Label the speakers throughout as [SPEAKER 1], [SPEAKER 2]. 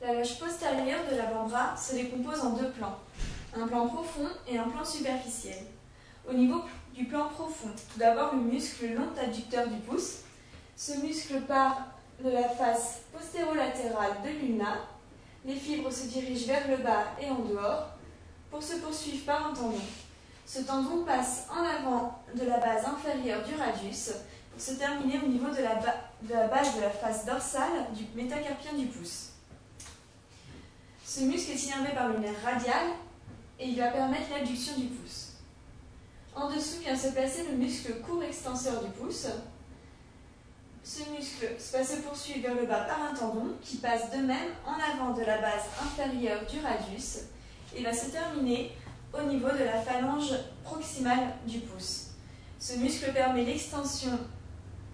[SPEAKER 1] La loge postérieure de l'avant-bras se décompose en deux plans, un plan profond et un plan superficiel. Au niveau du plan profond, tout d'abord le muscle long adducteur du pouce. Ce muscle part de la face postérolatérale de l'ulna. Les fibres se dirigent vers le bas et en dehors pour se poursuivre par un tendon. Ce tendon passe en avant de la base inférieure du radius pour se terminer au niveau de la base de la face dorsale du métacarpien du pouce. Ce muscle est innervé par le nerf radial et il va permettre l'abduction du pouce. En dessous vient se placer le muscle court extenseur du pouce. Ce muscle va se poursuivre vers le bas par un tendon qui passe de même en avant de la base inférieure du radius et va se terminer au niveau de la phalange proximale du pouce. Ce muscle permet l'extension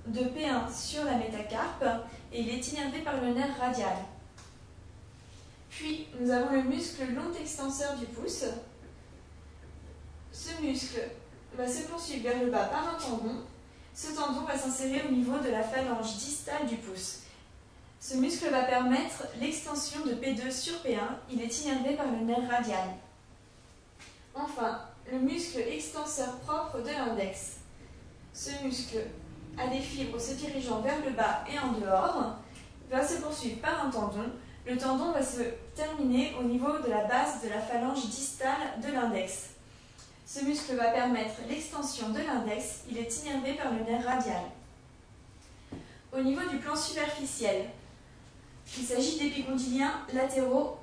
[SPEAKER 1] de P1 sur la métacarpe et il est innervé par le nerf radial. Puis nous avons le muscle long extenseur du pouce. Ce muscle va se poursuivre vers le bas par un tendon. Ce tendon va s'insérer au niveau de la phalange distale du pouce. Ce muscle va permettre l'extension de P2 sur P1. Il est innervé par le nerf radial. Enfin, le muscle extenseur propre de l'index. Ce muscle a des fibres se dirigeant vers le bas et en dehors, va se poursuivre par un tendon. Le tendon va se terminer au niveau de la base de la phalange distale de l'index. Ce muscle va permettre l'extension de l'index, il est innervé par le nerf radial. Au niveau du plan superficiel, il s'agit d'épicondyliens latéraux.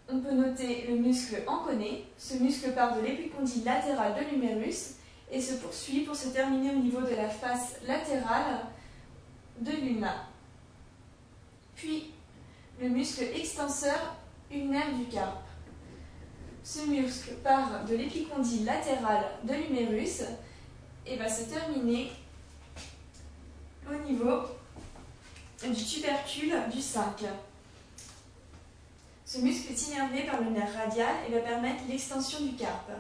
[SPEAKER 1] On peut noter le muscle enconé. Ce muscle part de l'épicondyle latéral de l'humérus et se poursuit pour se terminer au niveau de la face latérale de l'ulna. Puis, le muscle extenseur ulnaire du carpe. Ce muscle part de l'épicondyle latéral de l'humérus et va se terminer au niveau du tubercule du 5. Ce muscle est innervé par le nerf radial et va permettre l'extension du carpe.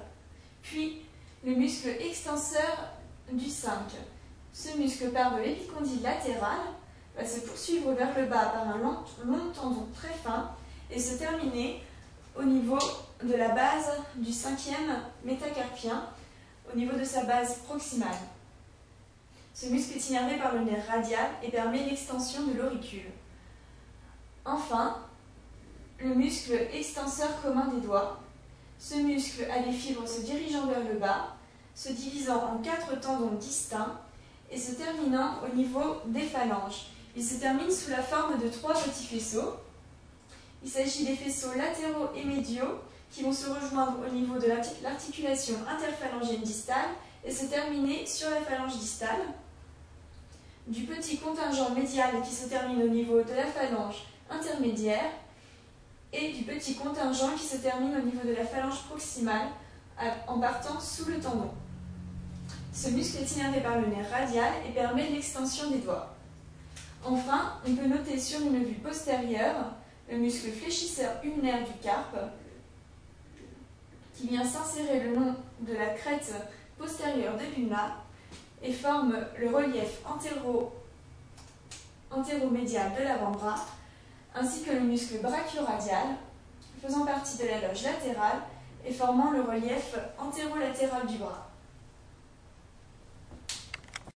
[SPEAKER 1] Puis, le muscle extenseur du 5. Ce muscle part de l'épicondyle latéral, va se poursuivre vers le bas par un long tendon très fin et se terminer au niveau de la base du 5e métacarpien, au niveau de sa base proximale. Ce muscle est innervé par le nerf radial et permet l'extension de l'auricule. Enfin, le muscle extenseur commun des doigts. Ce muscle a des fibres se dirigeant vers le bas, se divisant en 4 tendons distincts et se terminant au niveau des phalanges. Il se termine sous la forme de 3 petits faisceaux. Il s'agit des faisceaux latéraux et médiaux qui vont se rejoindre au niveau de l'articulation interphalangienne distale et se terminer sur la phalange distale. Du petit contingent médial qui se termine au niveau de la phalange intermédiaire et du petit contingent qui se termine au niveau de la phalange proximale en partant sous le tendon. Ce muscle est innervé par le nerf radial et permet l'extension des doigts. Enfin, on peut noter sur une vue postérieure le muscle fléchisseur ulnaire du carpe qui vient s'insérer le long de la crête postérieure de l'ulna et forme le relief antéromédial de l'avant-bras, ainsi que le muscle brachioradial, faisant partie de la loge latérale et formant le relief antérolatéral du bras.